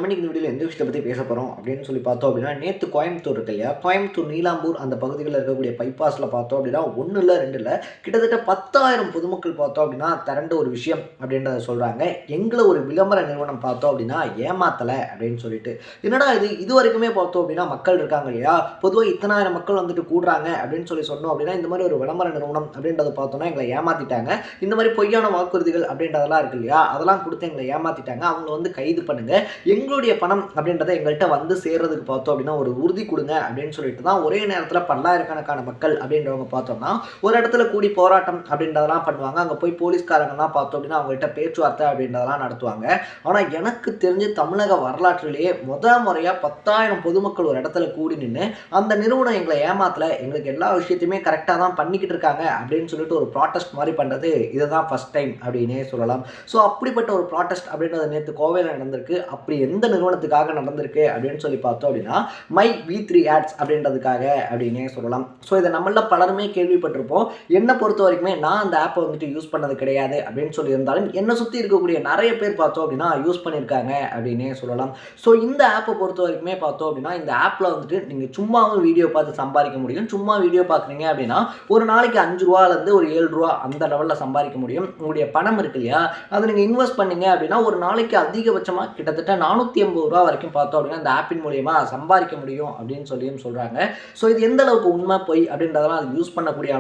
நம்ம இந்த வீடியோவில் எந்த விஷயத்தை பற்றி பேச போகிறோம் அப்படின்னு சொல்லி பார்த்தோம் அப்படின்னா, நேற்று கோயம்புத்தூர் இருக்கு இல்லையா, கோயம்புத்தூர் நீலாம்பூர் அந்த பகுதிகளில் இருக்கக்கூடிய பைபாஸில் பார்த்தோம் அப்படின்னா 1 இல்லை 2 இல்லை கிட்டத்தட்ட 10,000 பொதுமக்கள் பார்த்தோம் அப்படின்னா திரண்ட ஒரு விஷயம் அப்படின்றத சொல்கிறாங்க. எங்களை ஒரு விளம்பர நிறுவனம் பார்த்தோம் அப்படின்னா ஏமாத்தலை அப்படின்னு சொல்லிட்டு, என்னடா இது வரைக்குமே பார்த்தோம் அப்படின்னா மக்கள் இருக்காங்க இல்லையா, பொதுவாக இத்தனாயிரம் மக்கள் வந்துட்டு கூடுறாங்க அப்படின்னு சொல்லி சொன்னோம் அப்படின்னா இந்த மாதிரி ஒரு விளம்பர நிறுவனம் அப்படின்றத பார்த்தோன்னா எங்களை ஏமாற்றிட்டாங்க, இந்த மாதிரி பொய்யான வாக்குறுதிகள் அப்படின்றதெல்லாம் இருக்கு இல்லையா, அதெல்லாம் கொடுத்து எங்களை ஏமாற்றிட்டாங்க, அவங்கள வந்து கைது பண்ணுங்க, எங்களுடைய பணம் அப்படின்றத எங்கள்கிட்ட வந்து சேர்றதுக்கு பார்த்தோம் அப்படின்னா ஒரு உறுதி கொடுங்க அப்படின்னு சொல்லிட்டு தான் ஒரே நேரத்தில் பல்லாயிரக்கணக்கான மக்கள் அப்படின்றவங்க பார்த்தோம்னா ஒரு இடத்துல கூடி போராட்டம் அப்படின்றதெல்லாம் பண்ணுவாங்க. அங்கே போய் போலீஸ்காரங்கெல்லாம் பார்த்தோம் அப்படின்னா அவங்கள்ட்ட பேச்சுவார்த்தை அப்படின்றதெல்லாம் நடத்துவாங்க. ஆனால் எனக்கு தெரிஞ்சு தமிழக வரலாற்றிலேயே முறையாக 10,000 பொதுமக்கள் ஒரு இடத்துல கூடி நின்று அந்த நிறுவனம் எங்களை ஏமாத்தல, எங்களுக்கு எல்லா விஷயத்தையுமே கரெக்டாக தான் பண்ணிக்கிட்டு இருக்காங்க அப்படின்னு சொல்லிட்டு ஒரு ப்ராட்டஸ்ட் மாதிரி பண்ணுறது இதுதான் ஃபர்ஸ்ட் டைம் அப்படின்னே சொல்லலாம். ஸோ அப்படிப்பட்ட ஒரு ப்ராட்டஸ்ட் அப்படின்றது நேற்று கோவையில் நடந்திருக்கு. அப்படி எந்த நிறுவனத்துக்காக நடந்திருக்கு அப்படின்னு சொல்லி பார்த்தோம் அப்படின்னா மை V3 ஆட்ஸ் அப்படின்றதுக்காக அப்படின்னே சொல்லலாம். ஸோ இதை நம்மள பலருமே கேள்விப்பட்டிருப்போம். என்னை பொறுத்த வரைக்குமே நான் அந்த ஆப்பை வந்துட்டு யூஸ் பண்ணது கிடையாது அப்படின்னு சொல்லியிருந்தாலும் என்னை சுற்றி இருக்கக்கூடிய நிறைய பேர் பார்த்தோம் அப்படின்னா யூஸ் பண்ணியிருக்காங்க அப்படின்னே சொல்லலாம். ஸோ இந்த ஆப்பை பொறுத்த வரைக்குமே பார்த்தோம் அப்படின்னா இந்த ஆப்பில் வந்துட்டு நீங்கள் சும்மாவும் வீடியோ பார்த்து சம்பாதிக்க முடியும். சும்மா வீடியோ பார்க்குறீங்க அப்படின்னா ஒரு நாளைக்கு 5 ரூபாலேருந்து ஒரு 7 ரூபா அந்த லெவலில் சம்பாதிக்க முடியும். உங்களுடைய பணம் இருக்கு இல்லையா, அதை நீங்கள் இன்வெஸ்ட் பண்ணீங்க அப்படின்னா ஒரு நாளைக்கு அதிகபட்சமாக கிட்டத்தட்ட 450 ரூபா வரைக்கும் பார்த்தோம் அப்படின்னா இந்த ஆப்பின் மூலியமா சம்பாதிக்க முடியும் அப்படின்னு சொல்லியும் சொல்கிறாங்க. ஸோ இது எந்த அளவுக்கு உண்மை போய் அப்படின்றதெல்லாம் அது யூஸ் பண்ணக்கூடிய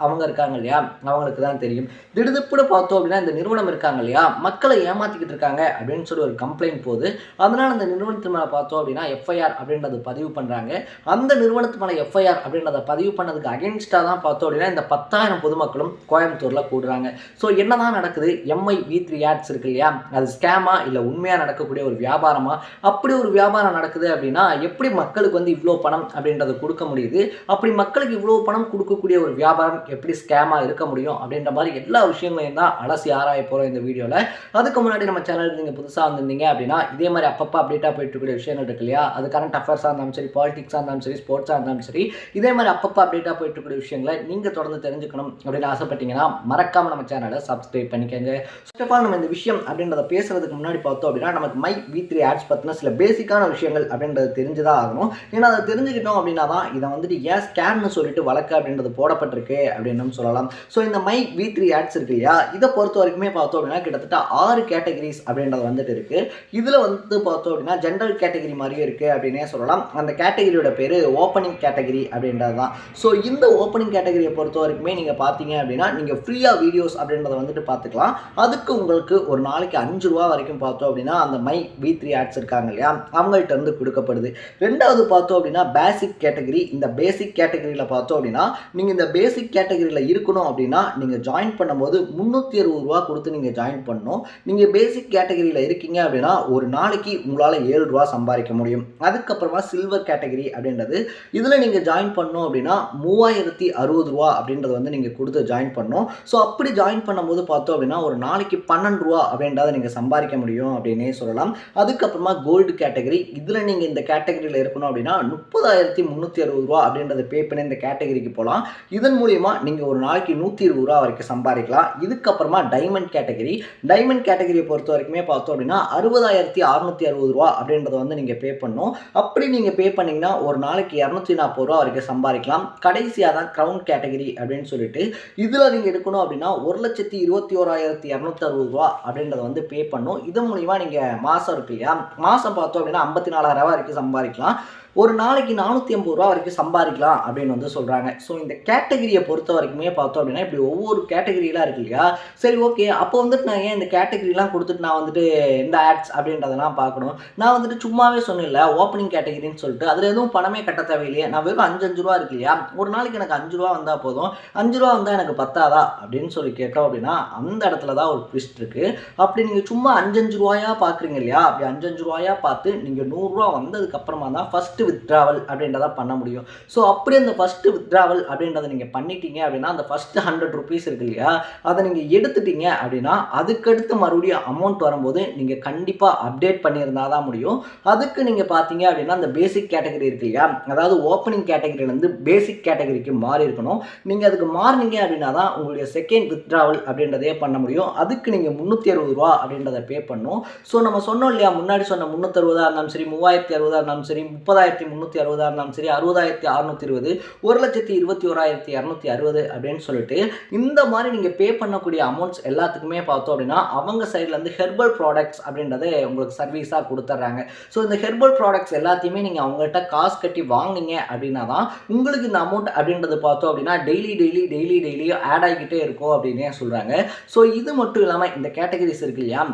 அவங்க இருக்காங்க இல்லையா, அவங்களுக்கு தான் தெரியும். திடுதிப்புன்னு பார்த்தோம் அப்படின்னா இந்த நிறுவனம் இருக்காங்க இல்லையா, மக்களை ஏமாற்றிக்கிட்டு இருக்காங்க அப்படின்னு சொல்லி ஒரு கம்ப்ளைண்ட் போகுது. அதனால் அந்த நிறுவனத்து மேலே பார்த்தோம் அப்படின்னா எஃப்ஐஆர் அப்படின்றத பதிவு பண்ணுறாங்க. அந்த நிறுவனத்து மேலே எஃப்ஐஆர் அப்படின்றத பதிவு பண்ணதுக்கு அகென்ஸ்டாக தான் பார்த்தோம் அப்படின்னா இந்த 10,000 பொதுமக்களும் கோயம்புத்தூரில் கூடுறாங்க. ஸோ என்னதான் நடக்குது, MI V3 ஆட்ஸ் இருக்கு இல்லையா, அது ஸ்கேமா இல்லை உண்மையாக நடக்கக்கூடிய ஒரு வியாபாரமா, அப்படி ஒரு வியாபாரம் நடக்குது அப்படின்னா எப்படி மக்களுக்கு வந்து இவ்வளோ பணம் அப்படின்றத கொடுக்க முடியுது, அப்படி மக்களுக்கு இவ்வளோ பணம் கொடுக்கக்கூடிய ஒரு வியாபாரம் எப்படி ஸ்கேமா இருக்க முடியும் அப்படின்ற மாதிரி எல்லா விஷயங்களையும் தான் அலசி ஆராய போகிறோம் இந்த வீடியோவில். அதுக்கு முன்னாடி நம்ம சேனலுக்கு நீங்கள் புதுசாக வந்திருந்தீங்க அப்படின்னா இதே மாதிரி அப்பப்போ அப்டேட்டாக போயிட்டு இருக்கக்கூடிய விஷயங்கள் இருக்கு இல்லையா, அது கரண்ட் அஃபேர்ஸாக இருந்தாலும் சரி, பாலிடிக்ஸாக இருந்தாலும் சரி, ஸ்போர்ட்ஸாக இருந்தாலும் சரி, இதே மாதிரி அப்பப்போ அப்டேட்டாக போயிட்டு இருக்கக்கூடிய விஷயங்களை நீங்கள் தொடர்ந்து தெரிஞ்சுக்கணும் அப்படின்னு ஆசைப்பட்டீங்கன்னா மறக்காமல் நம்ம சேனலை சப்ஸ்கிரைப் பண்ணிக்கோங்க. ஃபர்ஸ்ட் ஆஃப் ஆல் நம்ம இந்த விஷயம் அப்படின்றத பேசுறதுக்கு முன்னாடி பார்த்தோம் அப்படின்னா நமக்கு மை V3 ஆட்ஸ் பற்றின சில பேசிக்கான விஷயங்கள் அப்படின்றது தெரிஞ்சுதான் ஆகணும். ஏன்னா அதை தெரிஞ்சுக்கிட்டோம் அப்படின்னா தான் இதை வந்துட்டு ஏன் ஸ்கேன்னு சொல்லிட்டு வழக்கு அப்படின்றது போடப்பட்டிருக்கு அப்படின்னு சொல்லலாம். ஸோ இந்த மை V3 ஆட்ஸ் இருக்கு இல்லையா, இதை பொறுத்த வரைக்குமே பார்த்தோம் அப்படின்னா கிட்டத்தட்ட 6 கேட்டகரிஸ் அப்படின்றது வந்துட்டு இருக்கு. இதில் வந்து பார்த்தோம் அப்படின்னா ஜென்ரல் கேட்டகரி மாதிரியும் இருக்குது அப்படின்னே சொல்லலாம். அந்த கேட்டகரியோட பேர் ஓப்பனிங் கேட்டகரி அப்படின்றது தான். ஸோ இந்த ஓப்பனிங் கேட்டகரியை பொறுத்த வரைக்குமே நீங்கள் பார்த்தீங்க அப்படின்னா நீங்கள் ஃப்ரீயாக வீடியோஸ் அப்படின்றத வந்துட்டு பார்த்துக்கலாம். அதுக்கு உங்களுக்கு ஒரு நாளைக்கு 5 ரூபா வரைக்கும் பார்த்தோம் அப்படின்னா அந்த மை V3 ஆட்ஸ் இருக்காங்க இல்லையா, அவங்கள்ட்ட இருந்து கொடுக்கப்படுது. ரெண்டாவது பார்த்தோம் அப்படின்னா பேசிக் கேட்டகரி. இந்த பேசிக் கேட்டகரியில் பார்த்தோம் அப்படின்னா நீங்கள் இந்த பேசிக் கேட்டகரியில் இருக்கணும் அப்படின்னா நீங்கள் ஜாயின் பண்ணும்போது 360 ரூபா கொடுத்து நீங்கள் ஜாயின் பண்ணணும். நீங்கள் பேசிக் கேட்டகரியில் இருக்கீங்க அப்படின்னா ஒரு நாளைக்கு உங்களால் 7 ரூபா சம்பாதிக்க முடியும். அதுக்கப்புறமா சில்வர் கேட்டகரி அப்படின்றது, இதில் நீங்கள் ஜாயின் பண்ணணும் அப்படின்னா 3060 ரூபா அப்படின்றத வந்து நீங்கள் கொடுத்து ஜாயின் பண்ணணும். ஸோ அப்படி ஜாயின் பண்ணும்போது பார்த்தோம் அப்படின்னா ஒரு நாளைக்கு 12 ரூபா அப்படின்றத நீங்கள் சம்பாதிக்க முடியும் அப்படின்னே சொல்லலாம். அதுக்கப்புறமா கோல்டு கேட்டகரி, இதில் நீங்கள் இந்த கேட்டகரியில் இருக்கணும் அப்படின்னா 30,360 ரூபா அப்படின்றத பே பண்ணி இந்த கேட்டகரிக்கு போகலாம். இதன் மூலிமா நீங்கள் ஒரு நாளைக்கு 120 ரூபா வரைக்கும் சம்பாதிக்கலாம். இதுக்கப்புறமா டைமண்ட் கேட்டகரி. டைமண்ட் கேட்டகரியை பொறுத்த வரைக்குமே பார்த்தோம் அப்படின்னா 60,660 ரூபா அப்படின்றத வந்து நீங்கள் பே பண்ணணும். அப்படி நீங்கள் பே பண்ணிங்கன்னா ஒரு நாளைக்கு 240 ரூபா வரைக்கும் சம்பாதிக்கலாம். கடைசியாக தான் க்ரௌன் கேட்டகரி அப்படின்னு சொல்லிட்டு இதில் நீங்கள் எடுக்கணும் அப்படின்னா 1,21,260 ரூபா அப்படின்றத வந்து பே பண்ணணும். இதன் மூலிமா நீங்கள் மாதம் இருக்கு இல்லையா, மாதம் பார்த்தோம் அப்படின்னா 54,000 ரூபா வரைக்கும் சம்பாதிக்கலாம். ஒரு நாளைக்கு 450 ரூபா வரைக்கும் சம்பாதிக்கலாம் அப்படின்னு வந்து சொல்கிறாங்க. ஸோ இந்த கேட்டகரியை பொறுத்த வரைக்குமே பார்த்தோம் அப்படின்னா இப்படி ஒவ்வொரு கேட்டகரியெலாம் இருக்கு இல்லையா, சரி ஓகே அப்போ வந்துட்டு நான் ஏன் இந்த கேட்டகரிலாம் கொடுத்துட்டு நான் வந்துட்டு இந்த ஆட்ஸ் அப்படின்றதெல்லாம் பார்க்கணும், நான் வந்துட்டு சும்மாவே சொன்னேன்ல ஓப்பனிங் கேட்டகரின்னு சொல்லிட்டு அதில் எதுவும் பணமே கட்ட தேவையில்லையே, நான் வெறும் 5 ரூபா இருக்கு இல்லையா, ஒரு நாளைக்கு எனக்கு 5 ரூபா வந்தால் போதும், 5 ரூபா வந்தால் எனக்கு பத்தாதா அப்படின்னு சொல்லி கேட்டோம் அப்படின்னா அந்த இடத்துல தான் ஒரு ட்விஸ்ட் இருக்குது. அப்படி நீங்கள் சும்மா 5 ரூபாயா பார்க்குறீங்க இல்லையா, அப்படி 5 ரூபாயா பார்த்து நீங்கள் 100 ரூபா வந்ததுக்கப்புறமா தான் ஃபஸ்ட்டு வித்ட்ராவல் அப்படின்றத பண்ண முடியும். ஸோ அப்படி அந்த ஃபஸ்ட்டு வித்ட்ராவல் அப்படின்றத நீங்கள் பண்ணிட்டீங்க அப்படின்னா அந்த ஃபஸ்ட்டு ₹100 இருக்கு இல்லையா, அதை நீங்கள் எடுத்துட்டீங்க அப்படின்னா அதுக்கடுத்து மறுபடியும் அமௌண்ட் வரும்போது நீங்கள் கண்டிப்பாக அப்டேட் பண்ணியிருந்தால் தான் முடியும். அதுக்கு நீங்கள் பார்த்தீங்க அப்படின்னா அந்த பேசிக் கேட்டகரி இருக்கு இல்லையா, அதாவது ஓப்பனிங் கேட்டகரியிலேருந்து பேசிக் கேட்டகரிக்கு மாறி இருக்கணும். நீங்கள் அதுக்கு மாறினீங்க அப்படின்னா தான் உங்களுடைய செகண்ட் வித்ட்ராவல் அப்படின்றதையே பண்ண முடியும். அதுக்கு நீங்கள் ₹360 அப்படின்றத பே பண்ணணும். ஸோ நம்ம சொன்னோம் இல்லையா, முன்னாடி சொன்ன 360 இருந்தாலும் சரி, 3060 இருந்தாலும் சரி, 30,360 இருந்தாலும் சரி, 60,620, 1,21,260 அப்படின்னு சொல்லிட்டு இந்த மாதிரி நீங்கள் பே பண்ணக்கூடிய அமௌண்ட்ஸ் எல்லாத்துக்குமே பார்த்தோம் அப்படின்னா அவங்க சைட்லேருந்து ஹெர்பல் ப்ராடக்ட்ஸ் அப்படின்றத உங்களுக்கு சர்வீஸாக கொடுத்துட்றாங்க. ஸோ இந்த ஹெர்பல் ப்ராடக்ட்ஸ் எல்லாத்தையுமே நீங்கள் அவங்கள்ட்ட காசு கட்டி வாங்கினீங்க அப்படின்னா தான் உங்களுக்கு இந்த அமௌண்ட் அப்படின்றது பார்த்தோம் அப்படின்னா டெய்லி ஆட் ஆகிக்கிட்டே இருக்கும் அப்படின்னே சொல்கிறாங்க. ஸோ இது மட்டும் இல்லாமல் இந்த கேட்டகரிஸ் இருக்கு இல்லையா,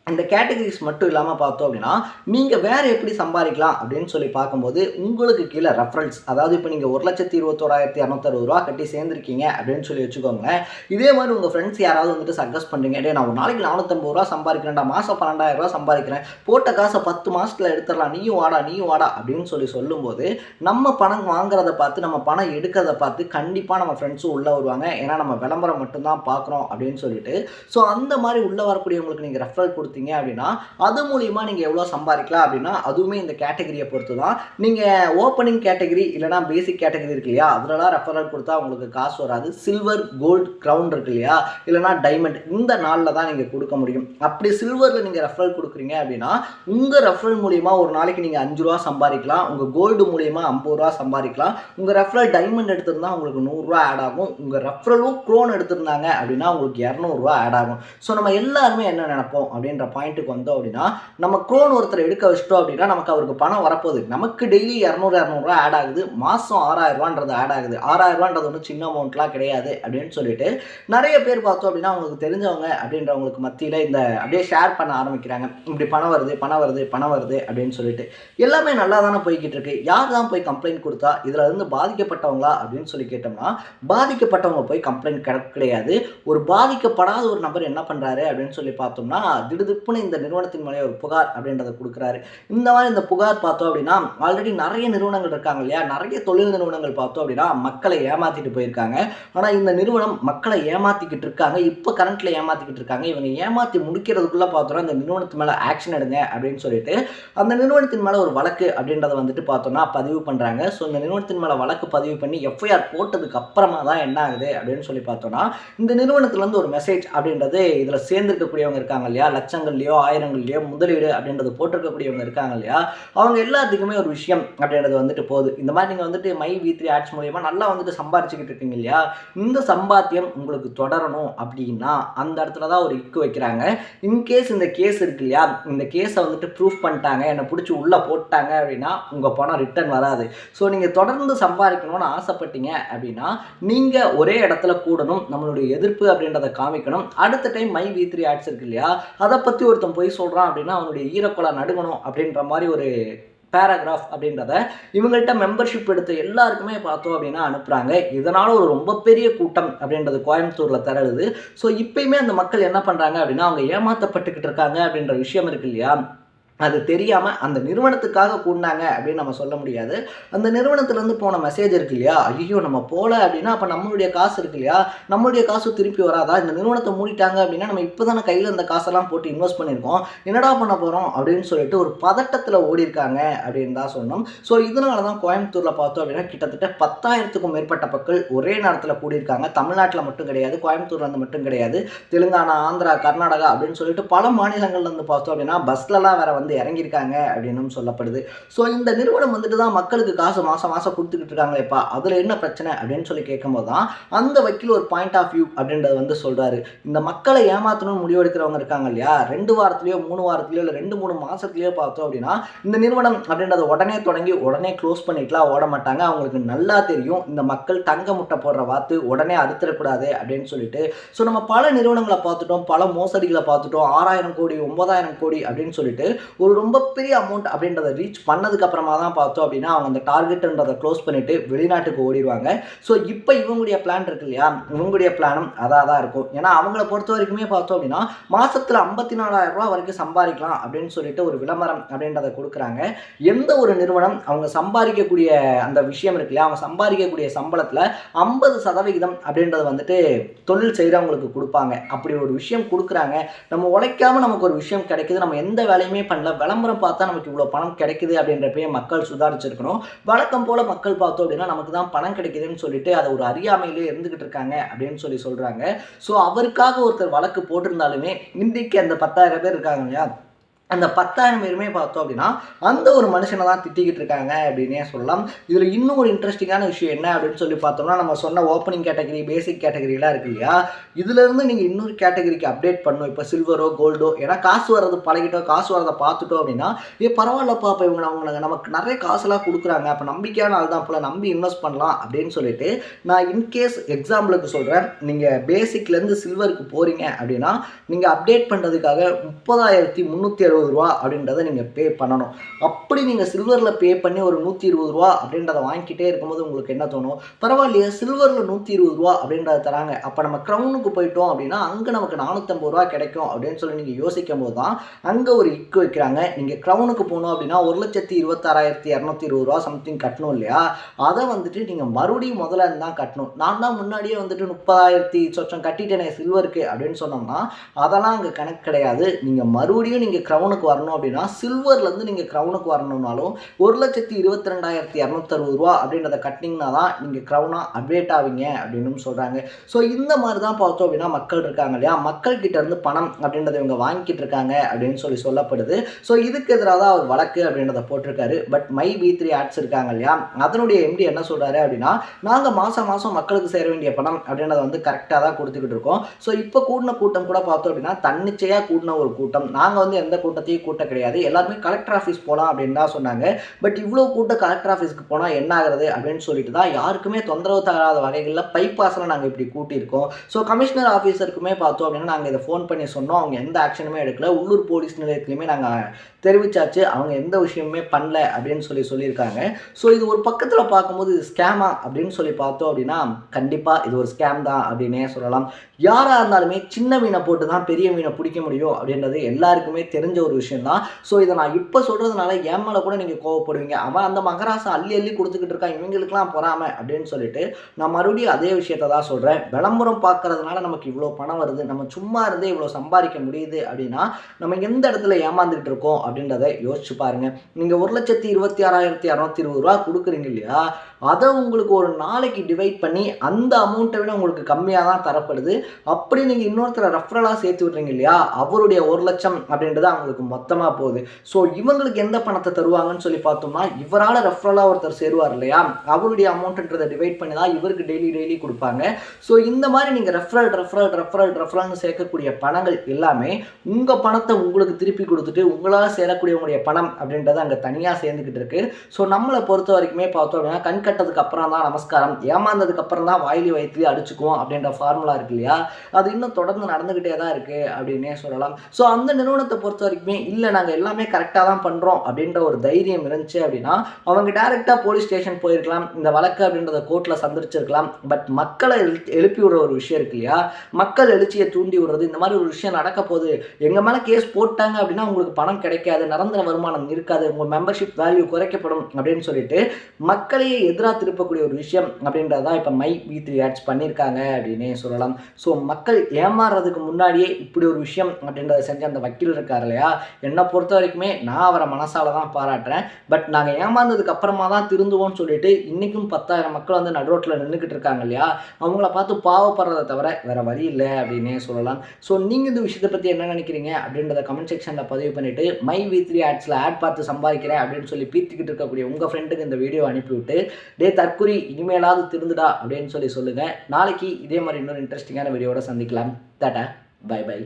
இந்த கேட்டகரிஸ் மட்டும் இல்லாமல் பார்த்தோம் அப்படின்னா நீங்கள் வேறு எப்படி சம்பாதிக்கலாம் அப்படின்னு சொல்லி பார்க்கும்போது உங்களுக்கு கீழே ரெஃபரன்ஸ், அதாவது இப்போ நீங்கள் ₹1,21,260 கட்டி சேர்ந்துருக்கீங்க அப்படின்னு சொல்லி வச்சுக்கோங்களேன். இதே மாதிரி உங்கள் ஃப்ரெண்ட்ஸ் யாராவது வந்துட்டு சஜஸ்ட் பண்ணுறீங்க, டே நான் ஒரு நாளைக்கு ₹450 சம்பாதிக்கிறேன்டா, மாதம் ₹12,000 சம்பாதிக்கிறேன், போட்ட காசை 10 மாதத்தில் எடுத்துடலாம், நீயும் வாடா அப்படின்னு சொல்லி சொல்லும்போது நம்ம பணம் வாங்குறத பார்த்து நம்ம பணம் எடுக்கிறத பார்த்து கண்டிப்பாக நம்ம ஃப்ரெண்ட்ஸும் உள்ளே வருவாங்க. ஏன்னா நம்ம விளம்பரம் மட்டும்தான் பார்க்குறோம் அப்படின்னு சொல்லிட்டு. ஸோ அந்த மாதிரி உள்ளே வரக்கூடியவங்களுக்கு நீங்கள் ரெஃபரல் கொடுத்தீங்க அப்படின்னா அது மூலியமா நீங்க எவ்வளவு சம்பாதிக்கலாம் அப்படின்னா அதுவுமே இந்த கேட்டகரியை பொறுத்து தான். நீங்க ஓப்பனிங் கேட்டகரி இல்லைனா பேசிக் கேட்டகரி இருக்கு இல்லையா, அதுலலாம் ரெஃபரல் கொடுத்தா உங்களுக்கு காசு வராது. சில்வர், கோல்டு, கிரவுன் இருக்கு இல்லையா, இல்லைனா டைமண்ட், இந்த நாளில் தான் நீங்கள் கொடுக்க முடியும். அப்படி சில்வரில் நீங்கள் ரெஃபரல் கொடுக்குறீங்க அப்படின்னா உங்கள் ரெஃபரல் மூலியமா ஒரு நாளைக்கு நீங்கள் ₹5 சம்பாதிக்கலாம், உங்கள் கோல்டு மூலியமா ₹50 சம்பாதிக்கலாம், உங்கள் ரெஃபரல் டைமண்ட் எடுத்திருந்தா உங்களுக்கு ₹100 ஆட் ஆகும், உங்கள் ரெஃபரலும் க்ரோன் எடுத்திருந்தாங்க அப்படின்னா உங்களுக்கு ₹200 ஆட் ஆகும். ஸோ நம்ம எல்லாருமே என்ன நினைப்போம் அப்படின்ற பாயிண்ட்டுக்கு வந்தோம் அப்படின்னா நம்ம க்ரோன் ஒருத்தர் எடுக்க வச்சிட்டோம் அப்படின்னா நமக்கு அவருக்கு பணம் வரப்போகுது. நமக்கு டெய்லி ₹200 ஆட் ஆகுது, மாதம் ₹6,000 ஆட் ஆகுது. ₹6,000 ஒன்றும் சின்ன அமௌண்ட்லாம் கிடையாது அப்படின்னு சொல்லிட்டு நிறைய பேர் பார்த்தோம் அப்படின்னா அவங்களுக்கு தெரிஞ்சவங்க அப்படின்றவங்களுக்கு மத்தியில் இந்த அப்படியே ஷேர் பண்ண ஆரம்பிக்கிறாங்க. இப்படி பணம் வருது அப்படின்னு சொல்லிட்டு எல்லாமே நல்லா தானே போய்கிட்டு இருக்கு. யார் தான் போய் கம்ப்ளைண்ட் கொடுத்தா, இதில் இருந்து பாதிக்கப்பட்டவங்களா அப்படின்னு சொல்லி கேட்டோம்னா பாதிக்கப்பட்டவங்க போய் கம்ப்ளைண்ட் கிடையாது. ஒரு பாதிக்கப்படாத ஒரு நபர் என்ன பண்ணுறாரு அப்படின்னு சொல்லி பார்த்தோம்னா திடுதிப்புன்னு இந்த நிறுவனத்தின் மேலே ஒரு புகார் அப்படின்றத கொடுக்குறாரு. இந்த மாதிரி இந்த புகார் பார்த்தோம் அப்படின்னா ஆல்ரெடி நிறைய நிறுவனங்கள் இருக்காங்க இல்லையா, நிறைய தொழில் நிறுவனங்கள் பார்த்தோம் அப்படின்னா மக்களை ஏமாத்திட்டு போயிருக்காங்க. ஆனால் இந்த நிறுவனம் மக்களை ஏமாத்திக்கிட்டு இருக்காங்க, இப்போ கரண்ட்ல ஏமாத்திக்கிட்டு இருக்காங்க. இவங்க ஏமாத்தி முடிக்கிறதுக்குள்ள பார்த்தோம்னா இந்த நிறுவனத்து மேலே ஆக்ஷன் எடுங்க அப்படின்னு சொல்லிட்டு அந்த நிறுவனத்தின் மேலே ஒரு வழக்கு அப்படின்றத வந்துட்டு பார்த்தோம்னா பதிவு பண்ணுறாங்க. ஸோ இந்த நிறுவனத்தின் மேலே வழக்கு பதிவு பண்ணி எஃப்ஐஆர் போட்டதுக்கு அப்புறமா தான் என்ன ஆகுது அப்படின்னு சொல்லி பார்த்தோம்னா இந்த நிறுவனத்துலேருந்து ஒரு மெசேஜ் அப்படின்றது இதில் சேர்ந்துருக்கக்கூடியவங்க இருக்காங்க இல்லையா, லட்சங்கள்லையோ ஆயிரங்கள்லையோ முதலீடு அப்படின்றது போட்டிருக்கக்கூடியவங்க இருக்காங்க இல்லையா, அவங்க எல்லாத்துக்குமே ஒரு விஷயம் அப்படின்றது வந்துட்டு போகுது. இந்த மாதிரி நீங்கள் வந்துட்டு மை V3 ஆட்ஸ் மூலியமா நல்லா வந்துட்டு சம்பாரிச்சுக்கிட்டு இருக்கீங்க இல்லையா, இந்த சம்பாத்தியம் உங்களுக்கு தொடரணும் அப்படின்னா அந்த இடத்துல தான் ஒரு இக்கு வைக்கிறாங்க. இன்கேஸ் இந்த கேஸ் இருக்கு இல்லையா, இந்த கேஸை வந்துட்டு ப்ரூஃப் பண்ணிட்டாங்க, என்னை பிடிச்சி உள்ளே போட்டாங்க அப்படின்னா உங்கள் பணம் ரிட்டர்ன் வராது. ஸோ நீங்கள் தொடர்ந்து சம்பாதிக்கணும்னு ஆசைப்பட்டீங்க அப்படின்னா நீங்கள் ஒரே இடத்துல கூடணும், நம்மளுடைய எதிர்ப்பு அப்படின்றத காமிக்கணும். அடுத்த டைம் மை V3 ஆட்ஸ் இருக்கு இல்லையா, அதை பற்றி ஒருத்தன் போய் சொல்கிறான் அப்படின்னா அவனுடைய ஈரக்கொலை நடுங்கணும் அப்படின்ற மாதிரி ஒரு பேராகிராஃப் அப்படின்றத இவங்கள்ட்ட மெம்பர்ஷிப் எடுத்த எல்லாருக்குமே பார்த்தோம் அப்படின்னா அனுப்புகிறாங்க. இதனால் ஒரு ரொம்ப பெரிய கூட்டம் அப்படின்றது கோயம்புத்தூரில் திரளுது. ஸோ இப்பயுமே அந்த மக்கள் என்ன பண்ணுறாங்க அப்படின்னா அவங்க ஏமாற்றப்பட்டுக்கிட்டு இருக்காங்க அப்படின்ற விஷயம் இருக்கு இல்லையா, அது தெரியாமல் அந்த நிறுவனத்துக்காக கூடினாங்க அப்படின்னு நம்ம சொல்ல முடியாது. அந்த நிறுவனத்துலேருந்து போன மெசேஜ் இருக்கு இல்லையா, ஐயோ நம்ம போகல அப்படின்னா அப்போ நம்மளுடைய காசு இருக்கு இல்லையா, நம்மளுடைய காசு திருப்பி வராதா, இந்த நிறுவனத்தை மூடிட்டாங்க அப்படின்னா நம்ம இப்போ தானே கையில் இந்த காசெல்லாம் போட்டு இன்வெஸ்ட் பண்ணியிருக்கோம், என்னடா பண்ண போகிறோம் அப்படின்னு சொல்லிட்டு ஒரு பதட்டத்தில் ஓடி இருக்காங்க அப்படின்னு தான் சொன்னோம். ஸோ இதனால தான் கோயம்புத்தூரில் பார்த்தோம் அப்படின்னா கிட்டத்தட்ட 10,000க்கும் மேற்பட்ட மக்கள் ஒரே நேரத்தில் கூடியிருக்காங்க. தமிழ்நாட்டில் மட்டும் கிடையாது, கோயம்புத்தூர்லேருந்து மட்டும் கிடையாது, தெலுங்கானா, ஆந்திரா, கர்நாடகா அப்படின்னு சொல்லிட்டு பல மாநிலங்கள்லேருந்து பார்த்தோம் அப்படின்னா பஸ்லலாம் வேற வந்து இறங்கியிருக்காங்க அப்படின்னு சொல்லப்படுது. ஸோ இந்த நிறுவனம் வந்துட்டு தான் மக்களுக்கு காசு மாதம் கொடுத்துக்கிட்டு இருக்காங்களேப்பா, அதில் என்ன பிரச்சனை அப்படின்னு சொல்லி கேட்கும்போது தான் அந்த வக்கீல் ஒரு பாயிண்ட் ஆஃப் வியூ அப்படின்றத வந்து சொல்கிறாரு. இந்த மக்களை ஏமாற்றணும்னு முடிவெடுக்கிறவங்க இருக்காங்க இல்லையா, 2 வாரத்துலையோ 3 வாரத்துலையோ இல்லை 2-3 மாதத்துலையோ பார்த்தோம் அப்படின்னா இந்த நிறுவனம் அப்படின்றத உடனே தொடங்கி உடனே க்ளோஸ் பண்ணிக்கலாம் ஓட மாட்டாங்க. அவங்களுக்கு நல்லா தெரியும் இந்த மக்கள் தங்க முட்டை போடுற வாத்து உடனே அறுத்துடக்கூடாது அப்படின்னு சொல்லிட்டு. ஸோ நம்ம பல நிறுவனங்களை பார்த்துட்டோம், பல மோசடிகளை பார்த்துட்டோம். 6,000 கோடி 9,000 கோடி அப்படின்னு சொல்லிட்டு ஒரு ரொம்ப பெரிய அமௌண்ட் அப்படின்றத ரீச் பண்ணதுக்கு அப்புறமா தான் பார்த்தோம் அப்படின்னா அவங்க அந்த டார்கெட்ன்றதை க்ளோஸ் பண்ணிட்டு வெளிநாட்டுக்கு ஓடிடுவாங்க. ஸோ இப்போ இவங்களுடைய பிளான் இருக்கு இல்லையா, இவங்களுடைய பிளானும் அதாக தான் இருக்கும். ஏன்னா அவங்கள பொறுத்த வரைக்குமே பார்த்தோம் அப்படின்னா மாசத்துல 54,000 ரூபாய் வரைக்கும் சம்பாதிக்கலாம் அப்படின்னு சொல்லிட்டு ஒரு விளம்பரம் அப்படின்றத கொடுக்குறாங்க. எந்த ஒரு நிறுவனம் அவங்க சம்பாதிக்கக்கூடிய அந்த விஷயம் இருக்கு இல்லையா, அவங்க சம்பாதிக்கக்கூடிய சம்பளத்துல 50% அப்படின்றது வந்துட்டு தொழில் செய்கிறவங்களுக்கு கொடுப்பாங்க. அப்படி ஒரு விஷயம் கொடுக்குறாங்க. நம்ம உழைக்காம நமக்கு ஒரு விஷயம் கிடைக்குது, நம்ம எந்த வேலையுமே பண்ணல, விளம்பரம் பார்த்தா நமக்கு இவ்வளோ பணம் கிடைக்குது அப்படின்றப்பயே மக்கள் சுதாரிச்சிருக்கணும். வழக்கம் போல மக்கள் பார்த்தோம் அப்படின்னா நமக்கு தான் பணம் கிடைக்குதுன்னு சொல்லிட்டு அதை ஒரு அறியாமையிலே இருந்துகிட்டு இருக்காங்க அப்படின்னு சொல்றாங்க. ஸோ அவருக்காக ஒருத்தர் வழக்கு போட்டிருந்தாலுமே இன்றைக்கு அந்த 10,000 பேர் இருக்காங்க இல்லையா, அந்த 10,000 பேருமே பார்த்தோம் அப்படின்னா அந்த ஒரு மனுஷனை தான் திட்டிக்கிட்டு இருக்காங்க அப்படின்னே சொல்லலாம். இதில் இன்னும் ஒரு இன்ட்ரெஸ்டிங்கான விஷயம் என்ன அப்படின்னு சொல்லி பார்த்தோம்னா, நம்ம சொன்ன ஓப்பனிங் கேட்டகரி, பேசிக் கேட்டகரிலாம் இருக்கு இல்லையா, இதுலேருந்து நீங்கள் இன்னொரு கேட்டகரிக்கு அப்டேட் பண்ணணும். இப்போ சில்வரோ கோல்டோ, ஏன்னா காசு வர்றது பழகிட்டோம், காசு வரதை பார்த்துட்டோம் அப்படின்னா பரவாயில்லப்பா, இப்போ இவங்க அவங்க நமக்கு நிறைய காசுலாம் கொடுக்குறாங்க, அப்போ நம்பிக்கையான ஆள் தான், போல நம்பி இன்வெஸ்ட் பண்ணலாம் அப்படின்னு சொல்லிட்டு நான் இன்கேஸ் எக்ஸாம்பிளுக்கு சொல்கிறேன். நீங்கள் பேசிக்லேருந்து சில்வருக்கு போகிறீங்க அப்படின்னா நீங்கள் அப்டேட் பண்ணுறதுக்காக 30,360 ரூபா அப்படின்றத நீங்கள் பே பண்ணணும். அப்படி நீங்கள் சில்வரில் பே பண்ணி ஒரு 120 ரூபா அப்படின்றத வாங்கிக்கிட்டே இருக்கும்போது உங்களுக்கு என்ன தோணும், பரவாயில்லையே சில்வரில் 120 ரூபா அப்படின்றத தராங்க, அப்போ நம்ம க்ரௌனுக்கு போயிட்டோம் அப்படின்னா அங்கே நமக்கு 450 ரூபா கிடைக்கும் அப்படின்னு சொல்லி நீங்கள் யோசிக்கும் போது தான் அங்கே ஒரு இக்கு வைக்கிறாங்க. நீங்கள் க்ரௌனுக்கு போகணும் அப்படின்னா 1,26,220 ரூபா சம்திங் கட்டணும் இல்லையா, அதை வந்துட்டு நீங்கள் மறுபடியும் முதல்ல தான் கட்டணும். நான் தான் முன்னாடியே வந்துட்டு 30,000 சொச்சம் கட்டிட்டேனே சில்வருக்கு அப்படின்னு சொன்னோம்னா அதெல்லாம் அங்கே கணக்கு கிடையாது. நீங்கள் மறுபடியும் நீங்கள் க்ரௌனுக்கு வரணும் அப்படின்னா சில்வர்லேருந்து நீங்கள் க்ரௌனுக்கு வரணும்னாலும் 1,22,260 ரூபா அப்படின்றத கட்டினீங்கன்னா தான் நீங்கள் க்ரௌனாக அப்டேட் ஆவீங்க அப்படின்னு சொல்கிறாங்க. ஸோ இந்த மாதிரி தான் பார்த்தோம் அப்படின்னா மக்கள் இருக்காங்க இல்லையா, மக்கள்கிட்ட இருந்து பணம் அப்படின்றத இவங்க வாங்கிக்கிட்டு இருக்காங்க அப்படின்னு சொல்லப்படுது. ஸோ இதுக்கு எதிராக தான் அவர் வழக்கு அப்படின்றத போட்டிருக்காரு. பட் மை V3 ஆட்ஸ் இருக்காங்க இல்லையா, அதனுடைய MD என்ன சொல்கிறாரு அப்படின்னா, நாங்கள் மாதம் மக்களுக்கு சேர வேண்டிய பணம் அப்படின்றத வந்து கரெக்டாக தான் கொடுத்துக்கிட்டு இருக்கோம். ஸோ இப்போ கூடின கூட்டம் கூட பார்த்தோம் அப்படின்னா தன்னிச்சையாக கூடின ஒரு கூட்டம், நாங்கள் வந்து எந்த கூட்டத்தையும் கூட்ட கிடையாது, எல்லாருமே கலெக்டர் ஆஃபீஸ் போகலாம் அப்படின்னு தான் சொன்னாங்க. பட் இவ்வளோ கூட்டம் கலெக்டர் ஆஃபீஸ்க்கு போனால் என்ன ஆகுறது அப்படின்னு சொல்லிட்டு தான் யாருக்குமே தொந்தரவு தராத வகைகளில் பைபாஸில் நாங்கள் இப்படி கூட்டியிருக்கோம். ஸோ கமிஷனர் ஆஃபீஸருக்குமே பார்த்தோம் அப்படின்னா நாங்கள் இதை ஃபோன் பண்ணி சொன்னோம், அவங்க எந்த ஆக்ஷனுமே எடுக்கல, உள்ளூர் போலீஸ் நிலையத்துலையுமே நாங்கள் தெரிவிச்சாச்சு, அவங்க எந்த விஷயமுமே பண்ணல அப்படின்னு சொல்லியிருக்காங்க. ஸோ இது ஒரு பக்கத்தில் பார்க்கும்போது இது ஸ்கேமா அப்படின்னு சொல்லி பார்த்தோம் அப்படின்னா கண்டிப்பாக இது ஒரு ஸ்கேம் தான் அப்படின்னே சொல்லலாம். யாராக இருந்தாலுமே சின்ன மீனை போட்டு தான் பெரிய மீனை பிடிக்க முடியும் அப்படின்றது எல்லாருக்குமே தெரிஞ்ச ஒரு விஷயம் தான். ஸோ இதை நான் இப்போ சொல்கிறதுனால என் மேலே கூட நீங்கள் கோவப்படுவீங்க, அவன் அந்த மகராசை அள்ளி கொடுத்துக்கிட்டு இருக்கான், இவங்களுக்குலாம் பொறாமை அப்படின்னு சொல்லிட்டு நான் மறுபடியும் அதே விஷயத்தை தான் சொல்கிறேன். விளம்பரம் பார்க்கறதுனால நமக்கு இவ்வளோ பணம் வருது, நம்ம சும்மா இருந்தே இவ்வளோ சம்பாதிக்க முடியுது அப்படின்னா நம்ம எந்த இடத்துல ஏமாந்துக்கிட்டு இருக்கோம் அப்படின்றத யோசிச்சு பாருங்க. நீங்கள் 1,26,220 ரூபா கொடுக்குறீங்க இல்லையா, அதை உங்களுக்கு ஒரு நாளைக்கு டிவைட் பண்ணி அந்த அமௌண்ட்டை விட உங்களுக்கு கம்மியாக தான் தரப்படுது. அப்படி நீங்கள் இன்னொருத்தரை ரெஃபரலாக சேர்த்து விட்றீங்க இல்லையா, அவருடைய 1,00,000 அப்படின்றது அவங்களுக்கு மொத்தமாக போகுது. ஸோ இவங்களுக்கு எந்த பணத்தை தருவாங்கன்னு சொல்லி பார்த்தோம்னா, இவரால் ரெஃபரலாக ஒருத்தர் சேருவார் இல்லையா, அவருடைய அமௌண்ட்ன்றதை டிவைட் பண்ணி தான் இவருக்கு டெய்லி கொடுப்பாங்க. ஸோ இந்த மாதிரி நீங்கள் ரெஃபரல்னு சேர்க்கக்கூடிய பணங்கள் எல்லாமே உங்கள் பணத்தை உங்களுக்கு திருப்பி கொடுத்துட்டு உங்களால் சேரக்கூடியவங்களுடைய பணம் அப்படின்றது அங்கே தனியாக சேர்ந்துக்கிட்டு இருக்கு. ஸோ நம்மளை பொறுத்த வரைக்குமே பார்த்தோம் அப்படின்னா கண் கட்டதுக்கு அப்புறம் தான் நமஸ்காரம், ஏமாந்ததுக்கு அப்புறம் தான் வாயிலி வயிற்றுலேயே அடிச்சுக்குவோம் அப்படின்ற ஃபார்முலா இருக்கு இல்லையா, அது இன்னும் தொடர்ந்து நடந்துக்கிட்டே தான் இருக்குது அப்படின்னே சொல்லலாம். ஸோ அந்த நிறுவனத்தை பொறுத்த வரைக்குமே இல்லை நாங்கள் எல்லாமே கரெக்டாக தான் பண்ணுறோம் அப்படின்ற ஒரு தைரியம் இருந்துச்சு அப்படின்னா அவங்க டேரெக்டாக போலீஸ் ஸ்டேஷன் போயிருக்கலாம், இந்த வழக்கு அப்படின்றத கோர்ட்டில் சந்திச்சிருக்கலாம். பட் மக்களை எழுப்பி விடுற ஒரு விஷயம் இருக்கு இல்லையா, மக்கள் எழுச்சியை தூண்டி விடுறது, இந்த மாதிரி ஒரு விஷயம் நடக்க போகுது, எங்கள் மேலே கேஸ் போட்டாங்க அப்படின்னா உங்களுக்கு பணம் கிடைக்காது, நிரந்தர வருமானம் இருக்காது, உங்கள் மெம்பர்ஷிப் வேல்யூ குறைக்கப்படும் அப்படின்னு சொல்லிட்டு மக்களையே எதிராக திருப்பக்கூடிய ஒரு விஷயம் அப்படின்றதான் இப்போ மை V3 ஆட்ஸ் பண்ணியிருக்காங்க அப்படின்னே சொல்லலாம். ஸோ மக்கள் ஏமாறுறதுக்கு முன்னாடியே இப்படி ஒரு விஷயம் அப்படின்றத செஞ்ச அந்த வக்கீல் இருக்கார் இல்லையா, என்னை பொறுத்த வரைக்குமே நான் அவரை மனசால தான் பாராட்டுறேன். பட் நாங்கள் ஏமாந்ததுக்கு அப்புறமா தான் திருந்துவோம்னு சொல்லிட்டு இன்றைக்கும் 10,000 மக்கள் வந்து நடுரோட்டில் நின்றுக்கிட்டு இருக்காங்க இல்லையா, அவங்கள பார்த்து பாவப்படுறதை தவிர வேறு வழி இல்லை அப்படின்னே சொல்லலாம். ஸோ நீங்கள் இந்த விஷயத்தை பற்றி என்ன நினைக்கிறீங்க அப்படின்றத கமெண்ட் செக்ஷனில் பதிவு பண்ணிவிட்டு மை V3 ஆட்ஸில் ஆட் பார்த்து சம்பாதிக்கிறேன் அப்படின்னு சொல்லி பீத்திக்கிட்டு இருக்கக்கூடிய உங்கள் ஃப்ரெண்டுக்கு இந்த வீடியோ அனுப்பிவிட்டு தற்குறி இனிமேலாவது திருந்துடா அப்படின்னு சொல்லுங்கள். நாளைக்கு இதே மாதிரி இன்னொரு இன்ட்ரெஸ்டிங்கான வீடியோட சந்திக்கலாம். Tata, bye by.